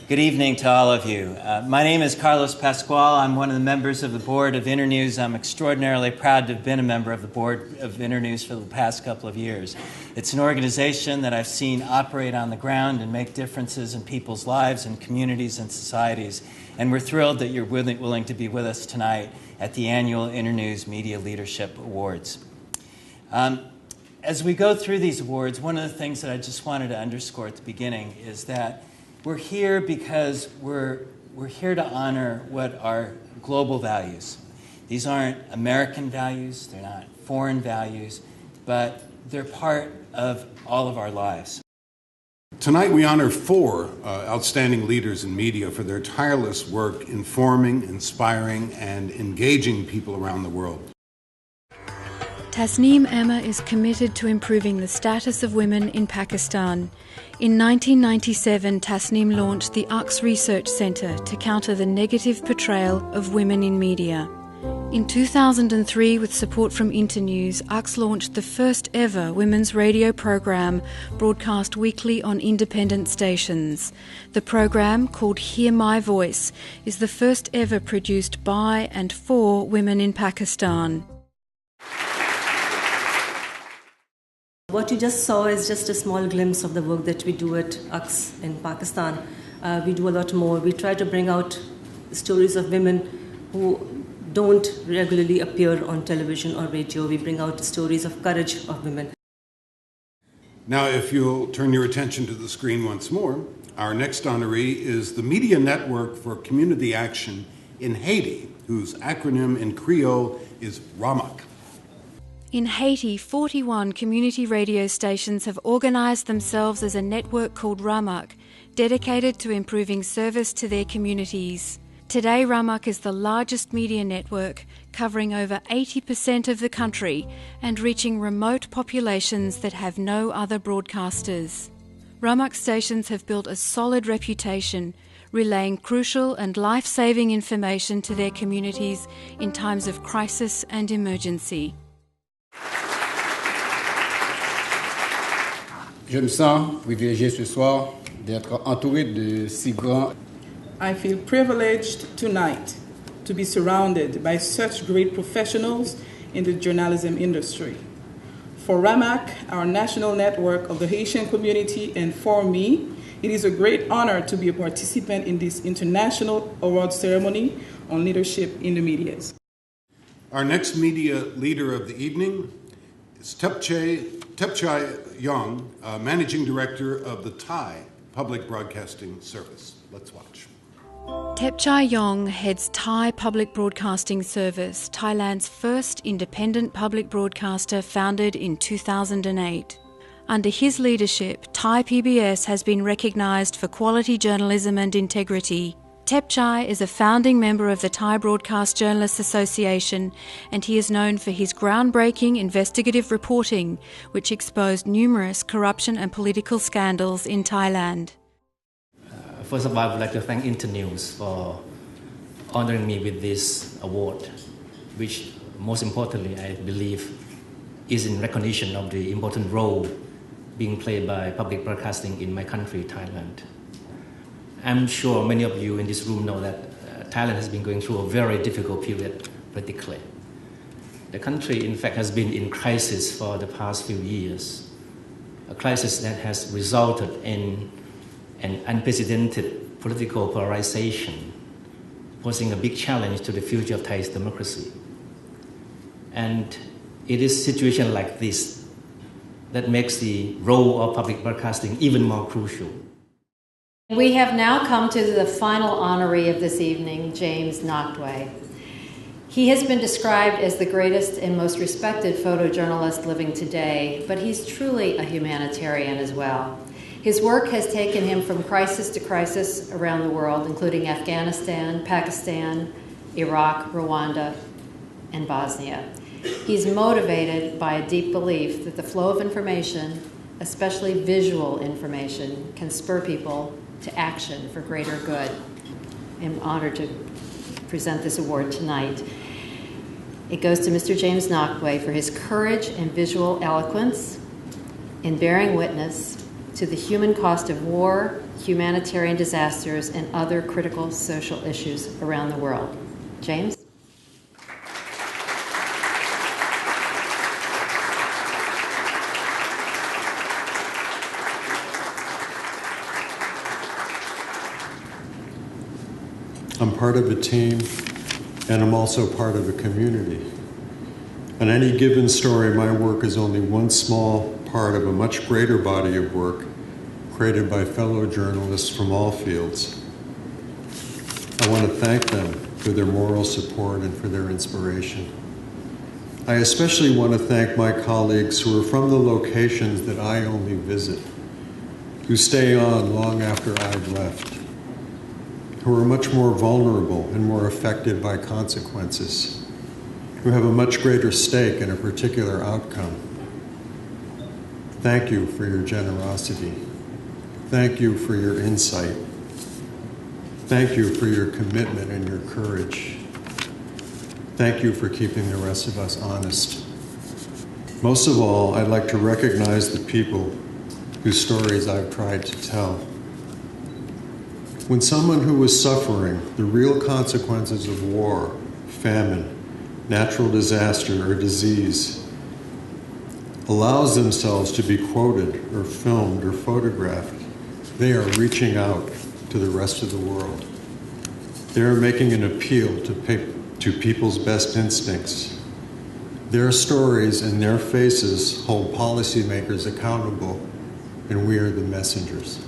Good evening to all of you. My name is Carlos Pascual. I'm one of the members of the board of Internews. I'm extraordinarily proud to have been a member of the board of Internews for the past couple of years. It's an organization that I've seen operate on the ground and make differences in people's lives and communities and societies. And we're thrilled that you're willing to be with us tonight at the annual Internews Media Leadership Awards. As we go through these awards, one of the things that I just wanted to underscore at the beginning is that we're here because we're here to honor what are global values. These aren't American values, they're not foreign values, but they're part of all of our lives. Tonight we honor four outstanding leaders in media for their tireless work informing, inspiring, and engaging people around the world. Tasneem Ahmar is committed to improving the status of women in Pakistan. In 1997, Tasneem launched the UX Research Centre to counter the negative portrayal of women in media. In 2003, with support from Internews, UX launched the first ever women's radio program broadcast weekly on independent stations. The program, called Hear My Voice, is the first ever produced by and for women in Pakistan. What you just saw is just a small glimpse of the work that we do at UX in Pakistan. We do a lot more. We try to bring out stories of women who don't regularly appear on television or radio. We bring out stories of courage of women. Now, if you'll turn your attention to the screen once more, our next honoree is the Media Network for Community Action in Haiti, whose acronym in Creole is RAMAK. In Haiti, 41 community radio stations have organised themselves as a network called RAMAK, dedicated to improving service to their communities. Today, RAMAK is the largest media network, covering over 80% of the country and reaching remote populations that have no other broadcasters. RAMAK stations have built a solid reputation, relaying crucial and life-saving information to their communities in times of crisis and emergency. Je me sens privilégié ce soir d'être entouré de si grands. I feel privileged tonight to be surrounded by such great professionals in the journalism industry. For RAMAK, our national network of the Haitian community, and for me, it is a great honor to be a participant in this international award ceremony on leadership in the media. Our next media leader of the evening is Tepchai Young, Managing Director of the Thai Public Broadcasting Service. Let's watch. Tepchai Young heads Thai Public Broadcasting Service, Thailand's first independent public broadcaster founded in 2008. Under his leadership, Thai PBS has been recognised for quality journalism and integrity. Tepchai is a founding member of the Thai Broadcast Journalists Association, and he is known for his groundbreaking investigative reporting, which exposed numerous corruption and political scandals in Thailand. First of all, I would like to thank Internews for honoring me with this award, which most importantly, I believe, is in recognition of the important role being played by public broadcasting in my country, Thailand. I'm sure many of you in this room know that Thailand has been going through a very difficult period politically. The country, in fact, has been in crisis for the past few years, a crisis that has resulted in an unprecedented political polarization, posing a big challenge to the future of Thai's democracy. And it is situations like this that makes the role of public broadcasting even more crucial. We have now come to the final honoree of this evening, James Nachtwey. He has been described as the greatest and most respected photojournalist living today, but he's truly a humanitarian as well. His work has taken him from crisis to crisis around the world, including Afghanistan, Pakistan, Iraq, Rwanda, and Bosnia. He's motivated by a deep belief that the flow of information, especially visual information, can spur people to action for greater good. I'm honored to present this award tonight. It goes to Mr. James Nachtwey for his courage and visual eloquence in bearing witness to the human cost of war humanitarian disasters, and other critical social issues around the world. James? I'm part of a team, and I'm also part of a community. On any given story, my work is only one small part of a much greater body of work created by fellow journalists from all fields. I want to thank them for their moral support and for their inspiration. I especially want to thank my colleagues who are from the locations that I only visit, who stay on long after I've left, who are much more vulnerable and more affected by consequences, who have a much greater stake in a particular outcome. Thank you for your generosity. Thank you for your insight. Thank you for your commitment and your courage. Thank you for keeping the rest of us honest. Most of all, I'd like to recognize the people whose stories I've tried to tell. When someone who is suffering the real consequences of war, famine, natural disaster, or disease allows themselves to be quoted or filmed or photographed, they are reaching out to the rest of the world. They are making an appeal to people's best instincts. Their stories and their faces hold policymakers accountable, and we are the messengers.